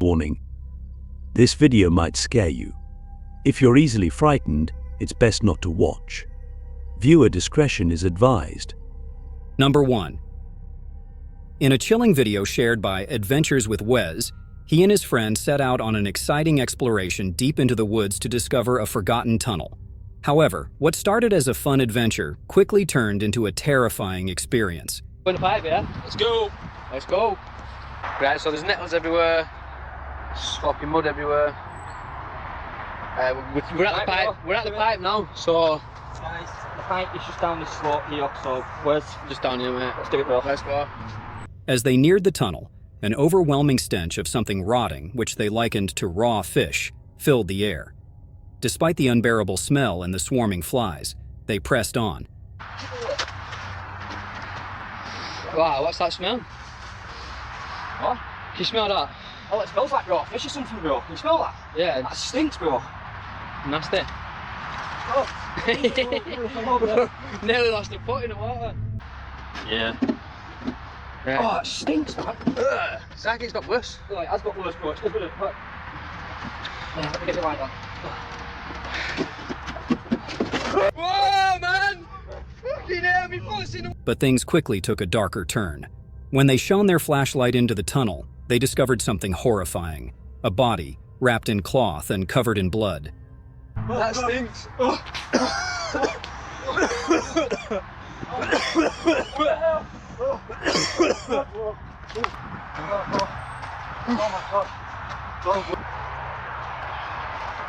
Warning: this video might scare you. If you're easily frightened, it's best not to watch. Viewer discretion is advised. Number 1. In a chilling video shared by Adventures with Wes, he and his friend set out on an exciting exploration deep into the woods to discover a forgotten tunnel. However, what started as a fun adventure quickly turned into a terrifying experience. In the pipe, yeah? Let's go! Let's go! Right, so there's nettles everywhere, sloppy mud everywhere. We're at the pipe. We're at the pipe now, so... Guys, the pipe is just down this slope here, so where's... Just down here, mate. Let's do it, bro. Let's go. As they neared the tunnel, an overwhelming stench of something rotting, which they likened to raw fish, filled the air. Despite the unbearable smell and the swarming flies, they pressed on. Wow, what's that smell? What? Can you smell that? Oh, it smells like raw fish or something, bro. Can you smell that? Yeah. That stinks, bro. Nasty. Oh. Nearly lost a foot in the water. Yeah. Right. Oh, it stinks, man. It's like it's got worse. Oh, it has got worse, bro. It's good, look. Yeah, let me get it right on. Whoa, man! Fucking hell, me foot's in the... But things quickly took a darker turn. When they shone their flashlight into the tunnel, they discovered something horrifying. A body, wrapped in cloth and covered in blood. That stinks.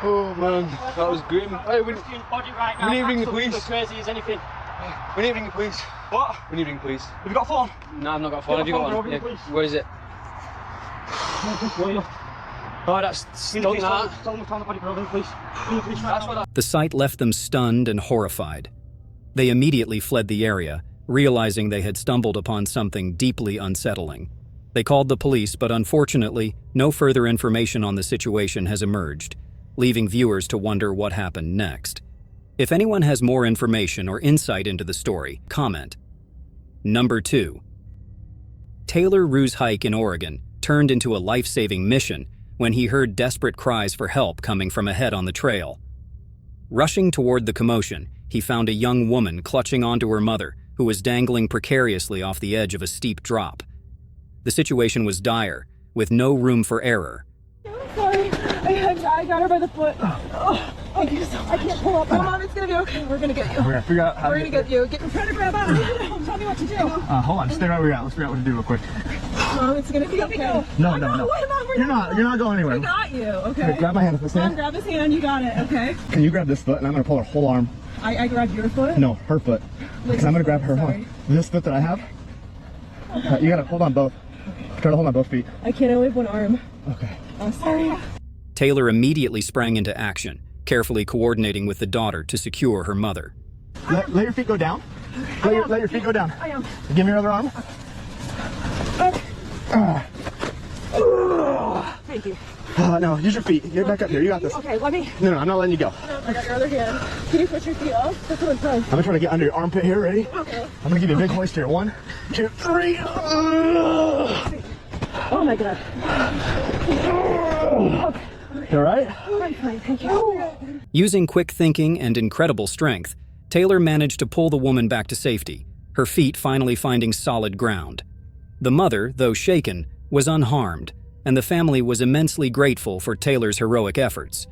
Oh man, that was grim. Hey, we need to ring the police. As crazy as anything. We need to ring the police. What? We need to ring the police. Have you got a phone? No, I've not got a phone. Have you got one? Yeah. Where is it? Oh, that's stunk, that. Tell them to find the body, bro, please. That's what I... The sight left them stunned and horrified. They immediately fled the area, realizing they had stumbled upon something deeply unsettling. They called the police, but unfortunately, no further information on the situation has emerged, leaving viewers to wonder what happened next. If anyone has more information or insight into the story, comment. Number 2. Taylor Rue's hike in Oregon turned into a life-saving mission when he heard desperate cries for help coming from ahead on the trail. Rushing toward the commotion, he found a young woman clutching onto her mother, who was dangling precariously off the edge of a steep drop. The situation was dire, with no room for error. Sorry, I got her by the foot. Oh, thank you so much. I can't pull up. Come on, it's gonna be okay. We're gonna get you. We're gonna figure out how We're gonna get you. I'm trying to grab out. Tell me what to do. hold on, stay right where you're at. Let's figure out what to do real quick. Mom, it's gonna be okay. No. You're not going anywhere. We got you, okay? Here, grab my hand. This Mom, hand. grab his hand. You got it, okay? Can you grab this foot and I'm gonna pull her whole arm? I grabbed your foot? No, her foot. Because I'm gonna grab her Sorry. this foot that I have. You gotta hold on both. Try to hold on both feet. I can't only have one arm. Okay. I'm sorry. Taylor immediately sprang into action, carefully coordinating with the daughter to secure her mother. Let your feet go down. Let your feet go down. I am. Give me your other arm. Thank you. No, use your feet. Get back up here. You got this. Okay, let me. No, I'm not letting you go. I got your other hand. Can you put your feet up? That's what I'm trying. I'm gonna try to get under your armpit here. Ready? Okay. I'm gonna give you a big hoist here. 1, 2, 3. Oh my god. You all right? I'm fine, thank you. Using quick thinking and incredible strength, Taylor managed to pull the woman back to safety, her feet finally finding solid ground. The mother, though shaken, was unharmed, and the family was immensely grateful for Taylor's heroic efforts.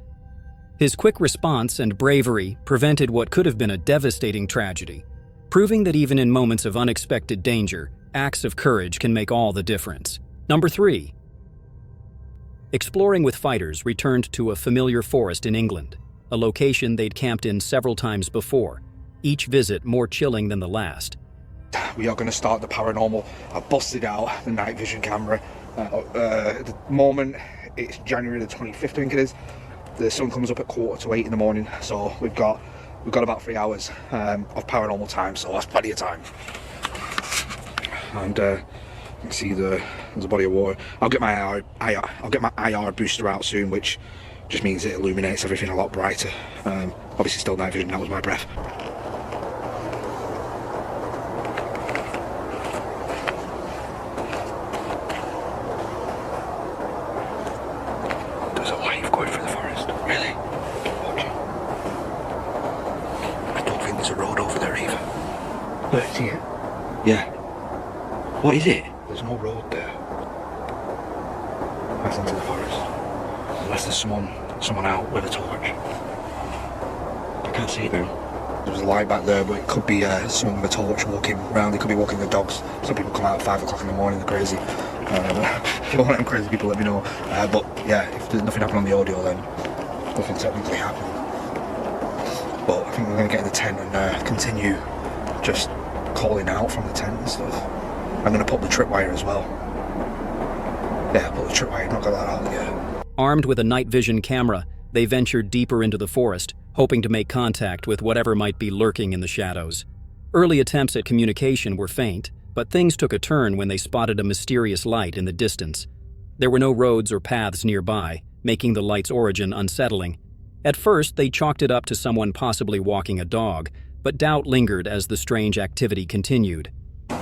His quick response and bravery prevented what could have been a devastating tragedy, proving that even in moments of unexpected danger, acts of courage can make all the difference. Number 3. Exploring with fighters returned to a familiar forest in England, a location they'd camped in several times before, each visit more chilling than the last. We are going to start the paranormal. I busted out the night vision camera. At the moment, it's January the 25th, I think it is. The sun comes up at 7:45 in the morning, so we've got about 3 hours of paranormal time, so that's plenty of time. And you can see there's a body of water. I'll get my IR booster out soon, which just means it illuminates everything a lot brighter. Obviously, still night vision. That was my breath. What is it? There's no road there. That's into the forest. Unless there's someone out with a torch. I can't see it now. There was a light back there, but it could be someone with a torch walking around. They could be walking their dogs. Some people come out at 5 o'clock in the morning, they're crazy. If you're one of them crazy people, let me know. But yeah, if there's nothing happened on the audio, then nothing technically happened. But I think we're going to get in the tent and continue just calling out from the tent and stuff. I'm going to put the tripwire as well. Yeah, put the tripwire, not got that out yet. Armed with a night vision camera, they ventured deeper into the forest, hoping to make contact with whatever might be lurking in the shadows. Early attempts at communication were faint, but things took a turn when they spotted a mysterious light in the distance. There were no roads or paths nearby, making the light's origin unsettling. At first, they chalked it up to someone possibly walking a dog, but doubt lingered as the strange activity continued.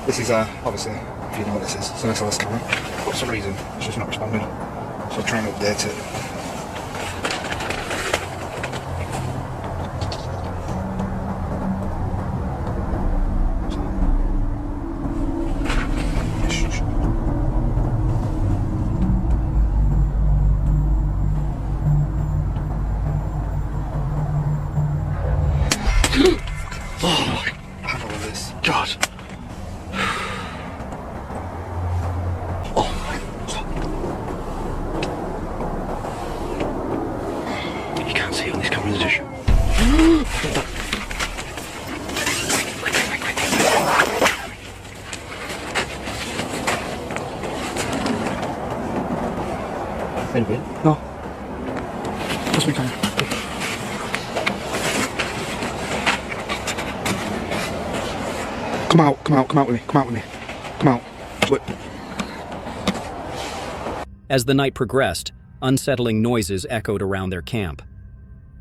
This is, obviously, if you know what this is, it's an SLS camera. For some reason, it's just not responding. So I'm trying to update it. No. Just me kind. Come out with me, come out. Wait. As the night progressed, unsettling noises echoed around their camp.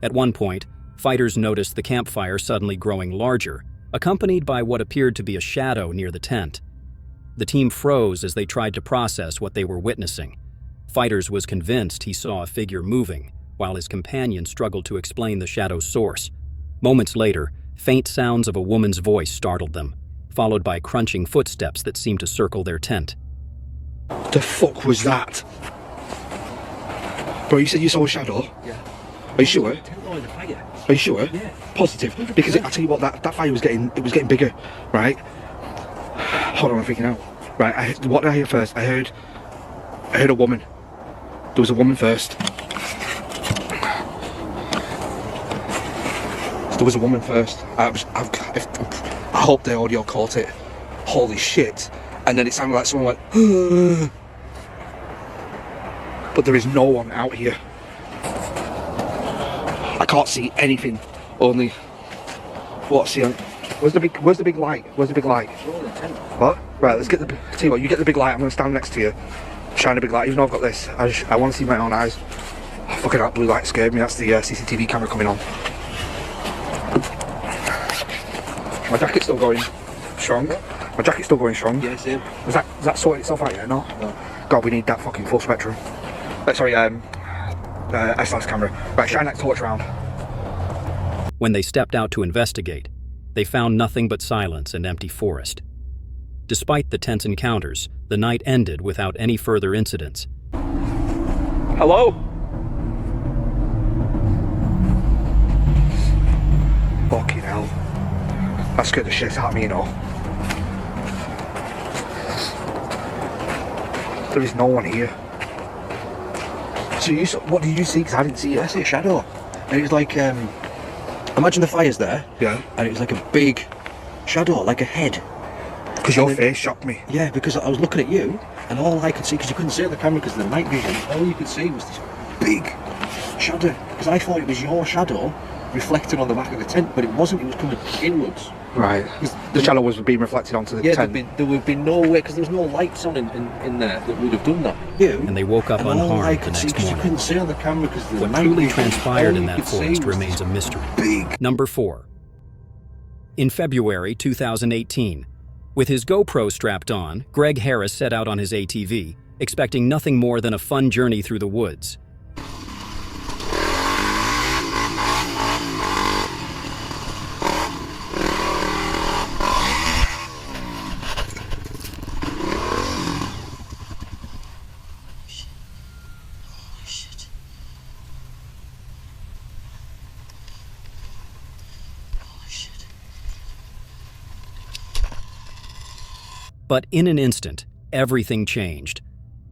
At one point, fighters noticed the campfire suddenly growing larger, accompanied by what appeared to be a shadow near the tent. The team froze as they tried to process what they were witnessing. Fighters was convinced he saw a figure moving, while his companion struggled to explain the shadow's source. Moments later, faint sounds of a woman's voice startled them, followed by crunching footsteps that seemed to circle their tent. What the fuck was that? Bro, you said you saw a shadow? Yeah. Are you sure? Oh, the fire. Are you sure? Yeah. Positive? Because I tell you what, that fire was getting bigger, right? Hold on, I'm freaking out. Right, what did I hear first? I heard a woman. There was a woman first. There was a woman first. I hope the audio caught it. Holy shit. And then it sounded like someone went, but there is no one out here. I can't see anything. Only what's the where's the big light? Where's the big light? What? Right, let's get tell you what, you get the big light, I'm gonna stand next to you. Shine a big light, even though I've got this. I want to see my own eyes. Oh, fucking that blue light scared me. That's the CCTV camera coming on. My jacket's still going strong. My jacket's still going strong. Yeah, same. Does that sort itself out yet? No? No. God, we need that fucking full spectrum. Sorry, SLS camera. Right, shine that torch around. When they stepped out to investigate, they found nothing but silence and empty forest. Despite the tense encounters, the night ended without any further incidents. Hello? Fucking hell. That scared the shit out of me, you know. There is no one here. So what did you see? Because I didn't see it. I see a shadow. And it was like, imagine the fire's there. Yeah. And it was like a big shadow, like a head. Because your face shocked me. Yeah, because I was looking at you, and all I could see, because you couldn't see on the camera because of the night vision, all you could see was this big shadow. Because I thought it was your shadow reflected on the back of the tent, but it wasn't, it was coming inwards. Right. The shadow was being reflected onto the tent. There would be no way, because there was no lights on in there that would have done that. And they woke up all I unharmed the could see, next because you morning. couldn't see on the camera because of the What night truly vision, transpired all in you that could see forest was remains a this mystery. big. Number 4. In February 2018, with his GoPro strapped on, Greg Harris set out on his ATV, expecting nothing more than a fun journey through the woods. But in an instant, everything changed.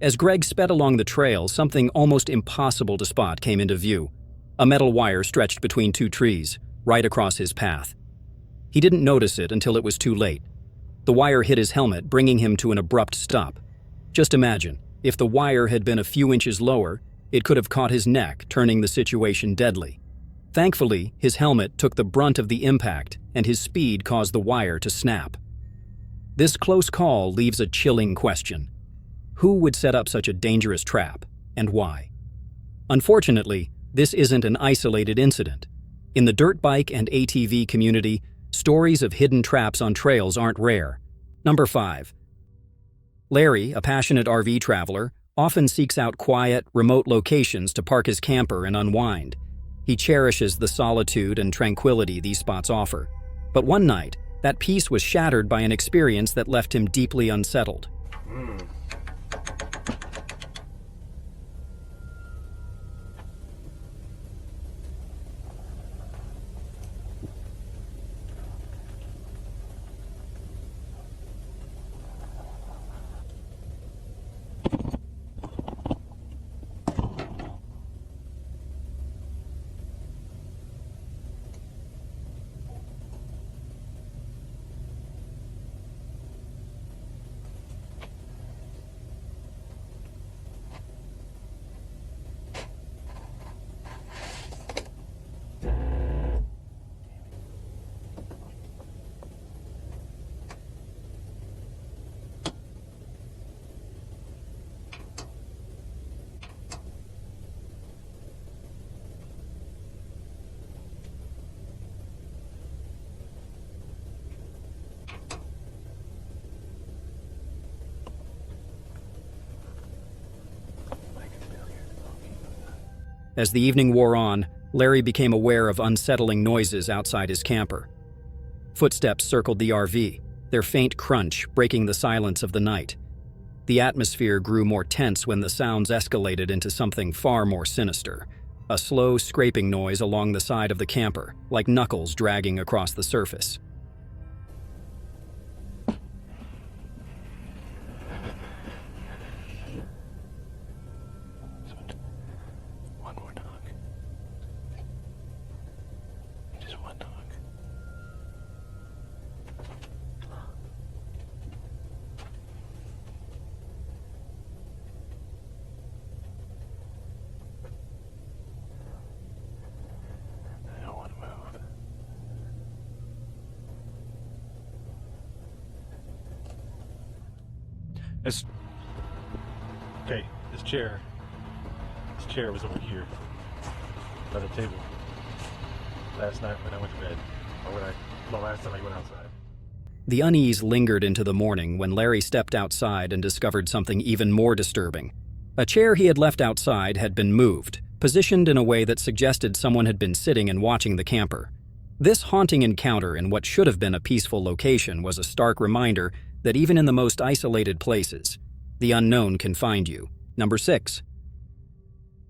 As Greg sped along the trail, something almost impossible to spot came into view. A metal wire stretched between two trees, right across his path. He didn't notice it until it was too late. The wire hit his helmet, bringing him to an abrupt stop. Just imagine, if the wire had been a few inches lower, it could have caught his neck, turning the situation deadly. Thankfully, his helmet took the brunt of the impact, and his speed caused the wire to snap. This close call leaves a chilling question. Who would set up such a dangerous trap, and why? Unfortunately, this isn't an isolated incident. In the dirt bike and ATV community, stories of hidden traps on trails aren't rare. Number 5. Larry, a passionate RV traveler, often seeks out quiet, remote locations to park his camper and unwind. He cherishes the solitude and tranquility these spots offer. But one night, that peace was shattered by an experience that left him deeply unsettled. As the evening wore on, Larry became aware of unsettling noises outside his camper. Footsteps circled the RV, their faint crunch breaking the silence of the night. The atmosphere grew more tense when the sounds escalated into something far more sinister. A slow scraping noise along the side of the camper, like knuckles dragging across the surface. Okay, this chair was over here by the table last night when I went to bed, or the last time I went outside. The unease lingered into the morning when Larry stepped outside and discovered something even more disturbing. A chair he had left outside had been moved, positioned in a way that suggested someone had been sitting and watching the camper. This haunting encounter in what should have been a peaceful location was a stark reminder that even in the most isolated places, the unknown can find you. Number 6.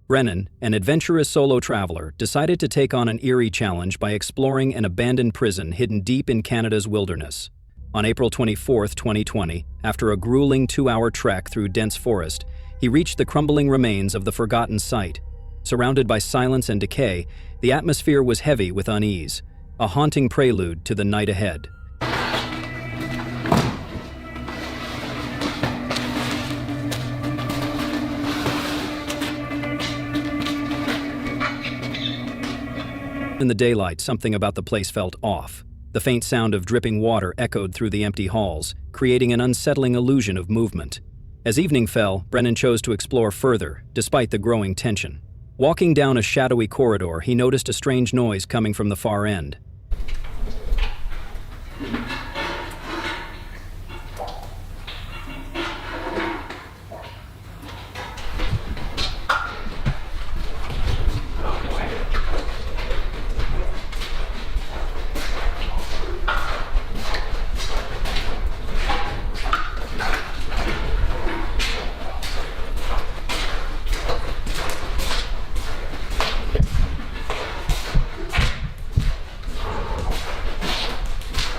Brennan, an adventurous solo traveler, decided to take on an eerie challenge by exploring an abandoned prison hidden deep in Canada's wilderness. On April 24, 2020, after a grueling 2-hour trek through dense forest, he reached the crumbling remains of the forgotten site. Surrounded by silence and decay, the atmosphere was heavy with unease, a haunting prelude to the night ahead. In the daylight, something about the place felt off. The faint sound of dripping water echoed through the empty halls, creating an unsettling illusion of movement. As evening fell, Brennan chose to explore further, despite the growing tension. Walking down a shadowy corridor, he noticed a strange noise coming from the far end.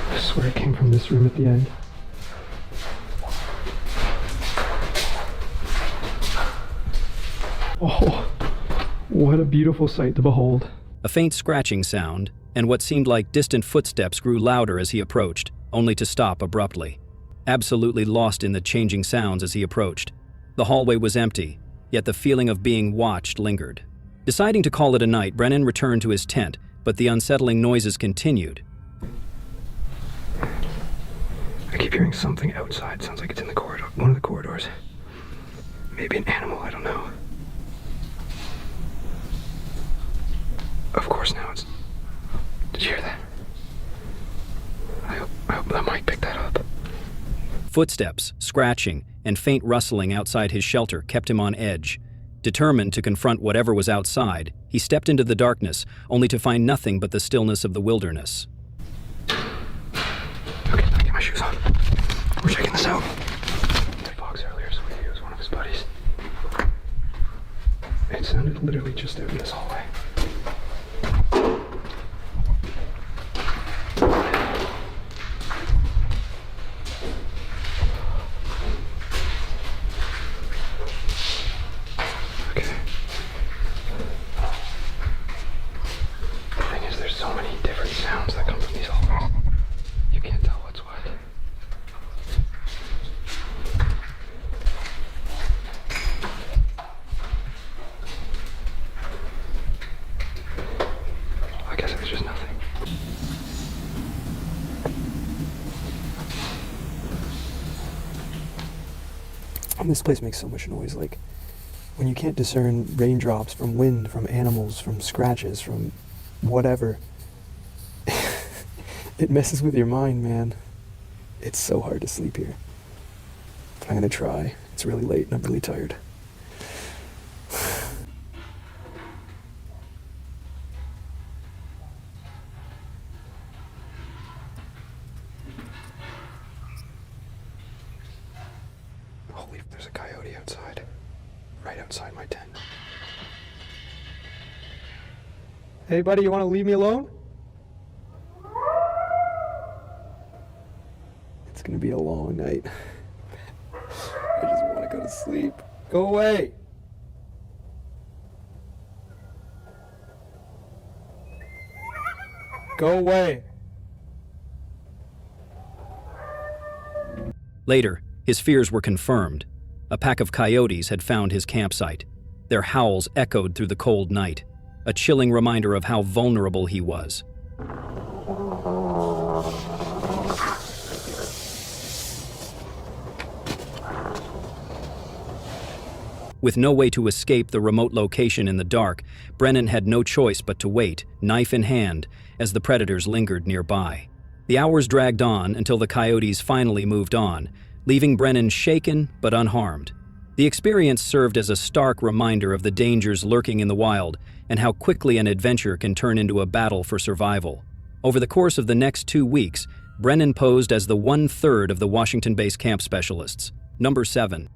I swear it came from this room at the end. Oh, what a beautiful sight to behold. A faint scratching sound, and what seemed like distant footsteps grew louder as he approached, only to stop abruptly. Absolutely lost in the changing sounds as he approached. The hallway was empty, yet the feeling of being watched lingered. Deciding to call it a night, Brennan returned to his tent, but the unsettling noises continued. I keep hearing something outside. Sounds like it's in the corridor, one of the corridors. Maybe an animal, I don't know. Of course now it's... Did you hear that? I hope that mic picked that up. Footsteps, scratching, and faint rustling outside his shelter kept him on edge. Determined to confront whatever was outside, he stepped into the darkness, only to find nothing but the stillness of the wilderness. Okay, let me get my shoes on. We're checking this out. Fox earlier, so maybe it was one of his buddies. It sounded literally just out in this hallway. This place makes so much noise, like when you can't discern raindrops from wind, from animals, from scratches, from whatever. It messes with your mind, man. It's so hard to sleep here. But I'm gonna try. It's really late and I'm really tired. Holy, there's a coyote outside. Right outside my tent. Hey buddy, you wanna leave me alone? It's gonna be a long night. I just wanna go to sleep. Go away! Go away! Later, his fears were confirmed. A pack of coyotes had found his campsite. Their howls echoed through the cold night, a chilling reminder of how vulnerable he was. With no way to escape the remote location in the dark, Brennan had no choice but to wait, knife in hand, as the predators lingered nearby. The hours dragged on until the coyotes finally moved on, leaving Brennan shaken but unharmed. The experience served as a stark reminder of the dangers lurking in the wild and how quickly an adventure can turn into a battle for survival. Over the course of the next 2 weeks, Brennan posed as the 1/3 of the Washington-based camp specialists. Number 7.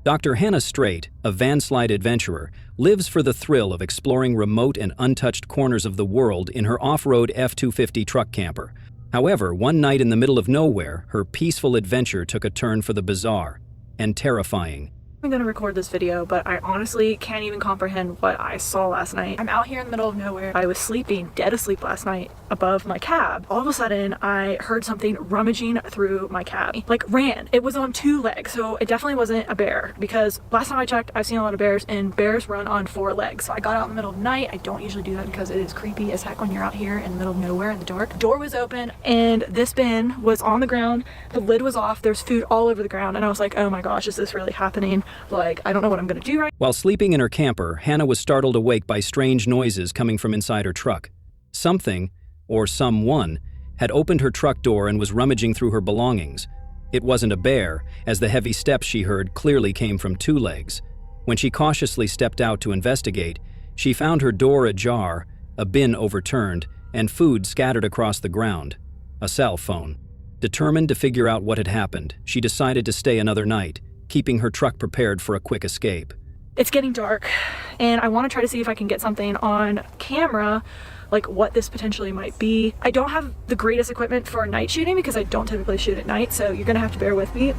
Dr. Hannah Straight, a vanslide adventurer, lives for the thrill of exploring remote and untouched corners of the world in her off-road F-250 truck camper. However, one night in the middle of nowhere, her peaceful adventure took a turn for the bizarre and terrifying. I'm gonna record this video, but I honestly can't even comprehend what I saw last night. I'm out here in the middle of nowhere. I was sleeping, dead asleep last night, above my cab. All of a sudden, I heard something rummaging through my cab. Like, ran. It was on 2 legs, so it definitely wasn't a bear, because last time I checked, I've seen a lot of bears, and bears run on 4 legs. So I got out in the middle of the night. I don't usually do that because it is creepy as heck when you're out here in the middle of nowhere in the dark. Door was open, and this bin was on the ground. The lid was off. There's food all over the ground, and I was like, oh my gosh, is this really happening? Like, I don't know what I'm gonna do right now. While sleeping in her camper, Hannah was startled awake by strange noises coming from inside her truck. Something, or someone, had opened her truck door and was rummaging through her belongings. It wasn't a bear, as the heavy steps she heard clearly came from 2 legs. When she cautiously stepped out to investigate, she found her door ajar, a bin overturned, and food scattered across the ground. A cell phone. Determined to figure out what had happened, she decided to stay another night, keeping her truck prepared for a quick escape. It's getting dark and I want to try to see if I can get something on camera, like what this potentially might be. I don't have the greatest equipment for night shooting because I don't typically shoot at night, so you're gonna have to bear with me.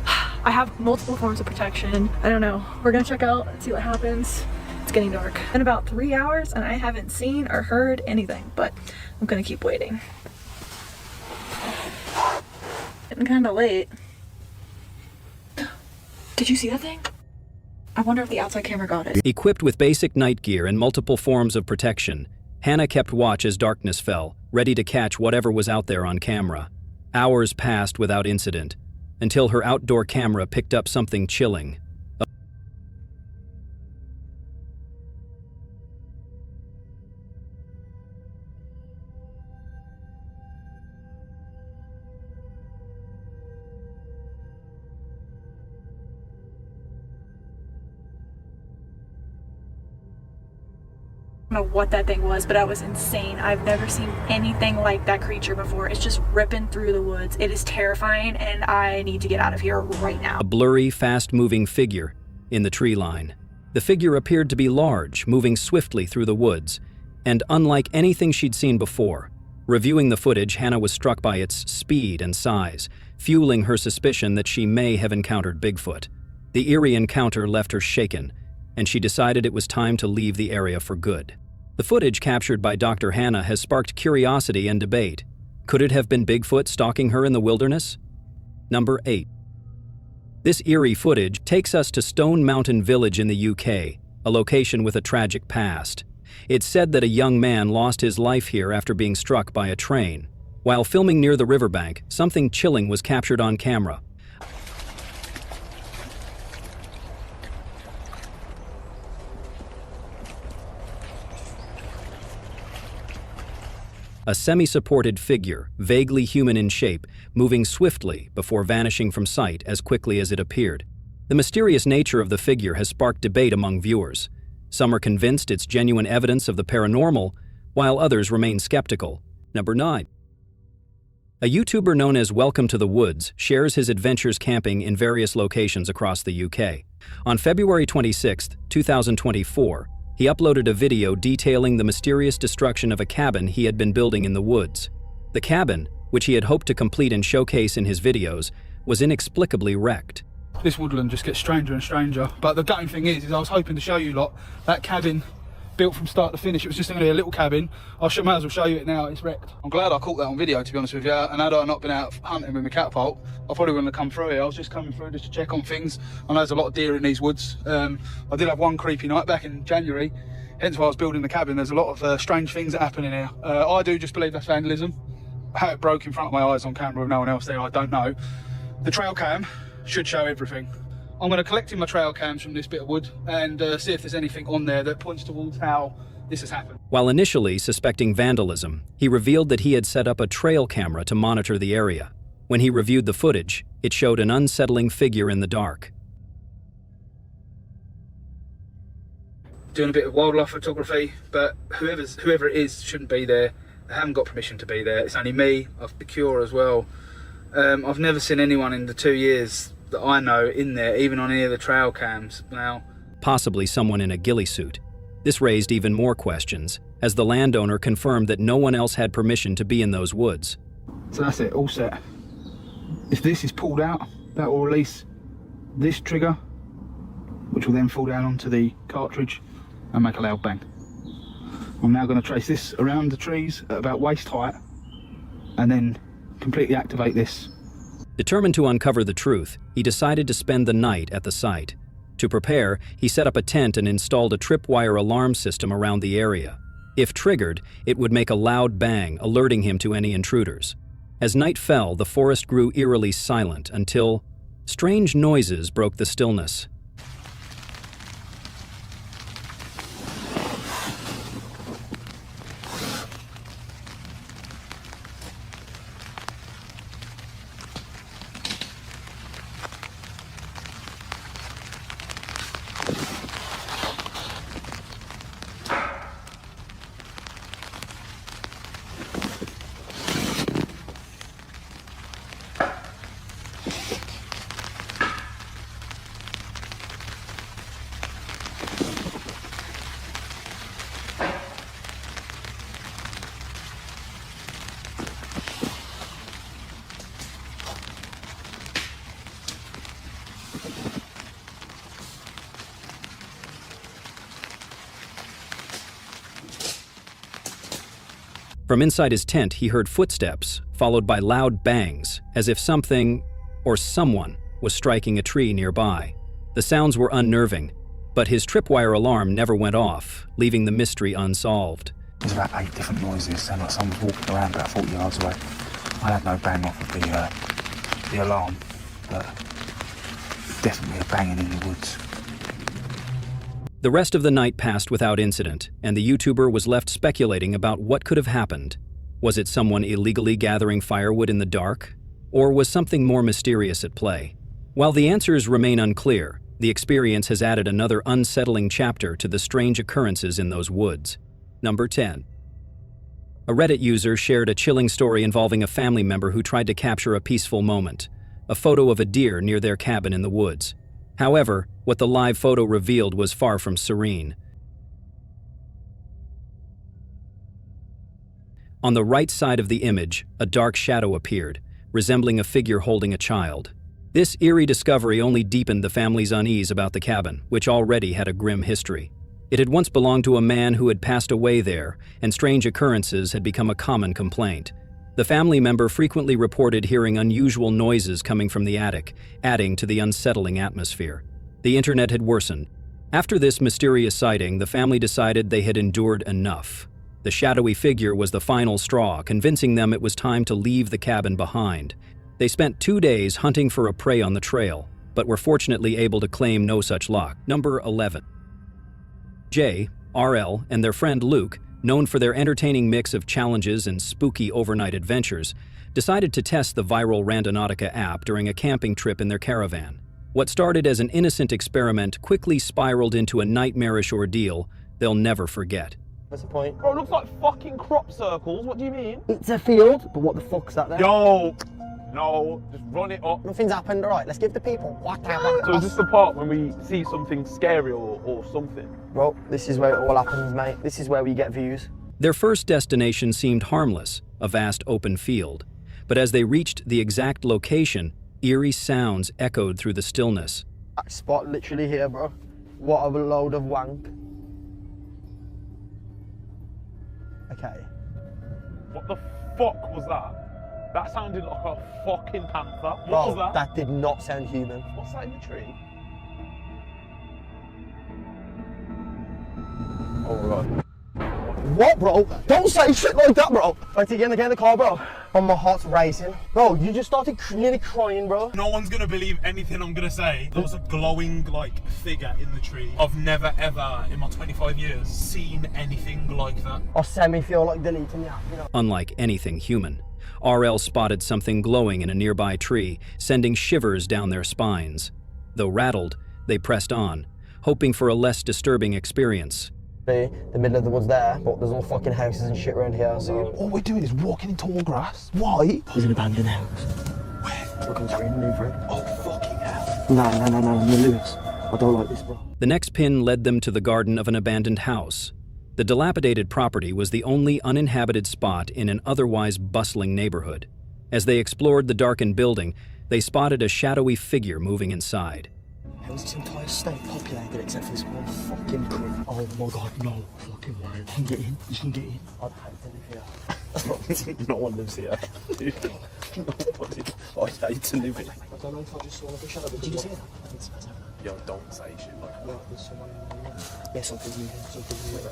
I have multiple forms of protection. I don't know. We're gonna check out and see what happens. It's getting dark. In about 3 hours and I haven't seen or heard anything, but I'm gonna keep waiting. Getting kind of late. Did you see that thing? I wonder if the outside camera got it. Equipped with basic night gear and multiple forms of protection, Hannah kept watch as darkness fell, ready to catch whatever was out there on camera. Hours passed without incident, until her outdoor camera picked up something chilling. I don't know what that thing was, but that was insane. I've never seen anything like that creature before. It's just ripping through the woods. It is terrifying and I need to get out of here right now. A blurry, fast-moving figure in the tree line. The figure appeared to be large, moving swiftly through the woods, and unlike anything she'd seen before. Reviewing the footage, Hannah was struck by its speed and size, fueling her suspicion that she may have encountered Bigfoot. The eerie encounter left her shaken, and she decided it was time to leave the area for good. The footage captured by Dr. Hannah has sparked curiosity and debate. Could it have been Bigfoot stalking her in the wilderness? Number 8. This eerie footage takes us to Stone Mountain Village in the UK, a location with a tragic past. It's said that a young man lost his life here after being struck by a train. While filming near the riverbank, something chilling was captured on camera. A semi-supported figure, vaguely human in shape, moving swiftly before vanishing from sight as quickly as it appeared. The mysterious nature of the figure has sparked debate among viewers. Some are convinced it's genuine evidence of the paranormal, while others remain skeptical. Number 9. A YouTuber known as Welcome to the Woods shares his adventures camping in various locations across the UK. On February 26, 2024, he uploaded a video detailing the mysterious destruction of a cabin he had been building in the woods. The cabin, which he had hoped to complete and showcase in his videos, was inexplicably wrecked. This woodland just gets stranger and stranger, but the gutting thing is I was hoping to show you lot that cabin built from start to finish. It was just going to be a little cabin. Might as well show you it now. It's wrecked. I'm glad I caught that on video, to be honest with you, and had I not been out hunting with my catapult, I probably wouldn't have come through here. I was just coming through just to check on things. I know there's a lot of deer in these woods. I did have one creepy night back in January, hence why I was building the cabin. There's a lot of strange things that happen in here. I do just believe that's vandalism. How it broke in front of my eyes on camera with no one else there, I don't know. The trail cam should show everything. I'm going to collect in my trail cams from this bit of wood and see if there's anything on there that points towards how this has happened. While initially suspecting vandalism, he revealed that he had set up a trail camera to monitor the area. When he reviewed the footage, it showed an unsettling figure in the dark. Doing a bit of wildlife photography, but whoever it is shouldn't be there. They haven't got permission to be there. It's only me. I've secure as well. I've never seen anyone in the 2 years that I know in there, even on any of the trail cams. Now, possibly someone in a ghillie suit. This raised even more questions, as the landowner confirmed that no one else had permission to be in those woods. So that's it, all set. If this is pulled out, that will release this trigger, which will then fall down onto the cartridge and make a loud bang. I'm now going to trace this around the trees at about waist height and then completely activate this. Determined to uncover the truth, he decided to spend the night at the site. To prepare, he set up a tent and installed a tripwire alarm system around the area. If triggered, it would make a loud bang, alerting him to any intruders. As night fell, the forest grew eerily silent until strange noises broke the stillness. From inside his tent, he heard footsteps, followed by loud bangs, as if something or someone was striking a tree nearby. The sounds were unnerving, but his tripwire alarm never went off, leaving the mystery unsolved. There's about 8 different noises, and like someone was walking around about 40 yards away. I had no bang off of the alarm, but definitely a banging in the woods. The rest of the night passed without incident, and the YouTuber was left speculating about what could have happened. Was it someone illegally gathering firewood in the dark? Or was something more mysterious at play? While the answers remain unclear, the experience has added another unsettling chapter to the strange occurrences in those woods. Number 10. A Reddit user shared a chilling story involving a family member who tried to capture a peaceful moment, a photo of a deer near their cabin in the woods. However, what the live photo revealed was far from serene. On the right side of the image, a dark shadow appeared, resembling a figure holding a child. This eerie discovery only deepened the family's unease about the cabin, which already had a grim history. It had once belonged to a man who had passed away there, and strange occurrences had become a common complaint. The family member frequently reported hearing unusual noises coming from the attic, adding to the unsettling atmosphere. The internet had worsened. After this mysterious sighting, the family decided they had endured enough. The shadowy figure was the final straw, convincing them it was time to leave the cabin behind. They spent 2 days hunting for a prey on the trail, but were fortunately able to claim no such luck. Number 11. Jay, RL, and their friend Luke, known for their entertaining mix of challenges and spooky overnight adventures, decided to test the viral Randonautica app during a camping trip in their caravan. What started as an innocent experiment quickly spiraled into a nightmarish ordeal they'll never forget. What's the point? Bro, it looks like fucking crop circles. What do you mean? It's a field, but what the fuck's that there? Yo! No, just run it up. Nothing's happened, alright, let's give the people whatever. So is this the part when we see something scary or something? Bro, this is where it all happens, mate. This is where we get views. Their first destination seemed harmless, a vast open field. But as they reached the exact location, eerie sounds echoed through the stillness. That spot literally here, bro. What a load of wank. Okay. What the fuck was that? That sounded like a fucking panther. What Bro, was that? That did not sound human. What's that in the tree? Oh my god. What, bro? Don't say shit like that, bro. Right, you gonna get in the car, bro? Oh, my heart's racing. Bro, you just started nearly crying, bro. No one's gonna believe anything I'm gonna say. There was a glowing, like, figure in the tree. I've never, ever, in my 25 years, seen anything like that. I semi-feel like deleting the app, you know? Unlike anything human, RL spotted something glowing in a nearby tree, sending shivers down their spines. Though rattled, they pressed on, hoping for a less disturbing experience. The middle of the woods there, but there's all fucking houses and shit around here, so... All we're doing is walking in tall grass. Why? There's an abandoned house. Where? We're going straight in New Britain. Oh, fucking hell. No, Lewis. I don't like this, bro. The next pin led them to the garden of an abandoned house. The dilapidated property was the only uninhabited spot in an otherwise bustling neighborhood. As they explored the darkened building, they spotted a shadowy figure moving inside. How is this entire state populated except for this one fucking crib? Oh my god, no fucking way. You can get in, you can get in. I'd hate to live here. No one lives here. Nobody. I hate to live here. I don't know if I just saw like a shadow, but did you see that? I didn't see that. Yo, don't say shit like that. No, there's someone in the room. Yeah, something's moving, something's moving.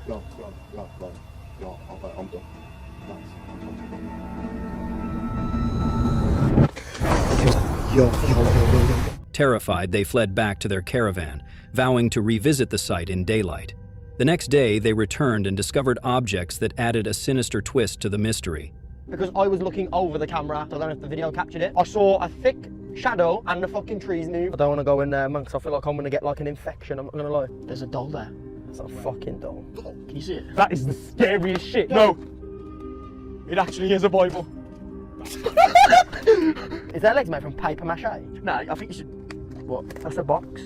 No, I'm done. Yo. Terrified, they fled back to their caravan, vowing to revisit the site in daylight. The next day, they returned and discovered objects that added a sinister twist to the mystery. Because I was looking over the camera, I don't know if the video captured it. I saw a thick shadow and the fucking trees move. I don't want to go in there, man, because I feel like I'm going to get like an infection, I'm not going to lie. There's a doll there. It's a fucking doll. Can you see it? That is the scariest shit. No. It actually is a Bible. Is their legs made from paper mache? No, I think you should... What? That's a box.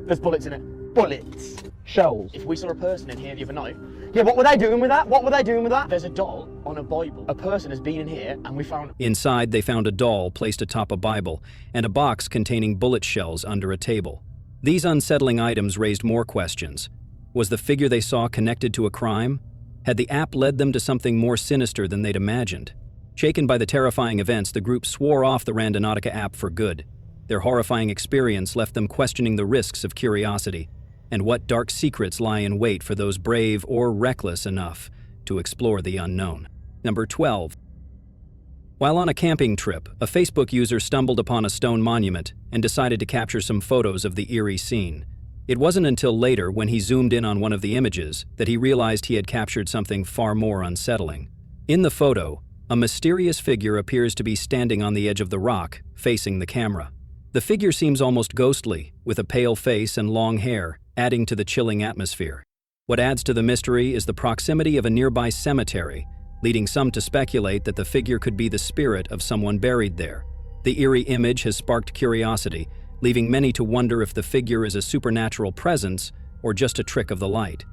There's bullets in it. Bullets. Shells. If we saw a person in here the other night... Yeah, what were they doing with that? What were they doing with that? There's a doll on a Bible. A person has been in here and we found... Inside, they found a doll placed atop a Bible and a box containing bullet shells under a table. These unsettling items raised more questions. Was the figure they saw connected to a crime? Had the app led them to something more sinister than they'd imagined? Shaken by the terrifying events, the group swore off the Randonautica app for good. Their horrifying experience left them questioning the risks of curiosity and what dark secrets lie in wait for those brave or reckless enough to explore the unknown. Number 12. While on a camping trip, a Facebook user stumbled upon a stone monument and decided to capture some photos of the eerie scene. It wasn't until later, when he zoomed in on one of the images, that he realized he had captured something far more unsettling. In the photo, a mysterious figure appears to be standing on the edge of the rock, facing the camera. The figure seems almost ghostly, with a pale face and long hair, adding to the chilling atmosphere. What adds to the mystery is the proximity of a nearby cemetery, leading some to speculate that the figure could be the spirit of someone buried there. The eerie image has sparked curiosity, leaving many to wonder if the figure is a supernatural presence or just a trick of the light.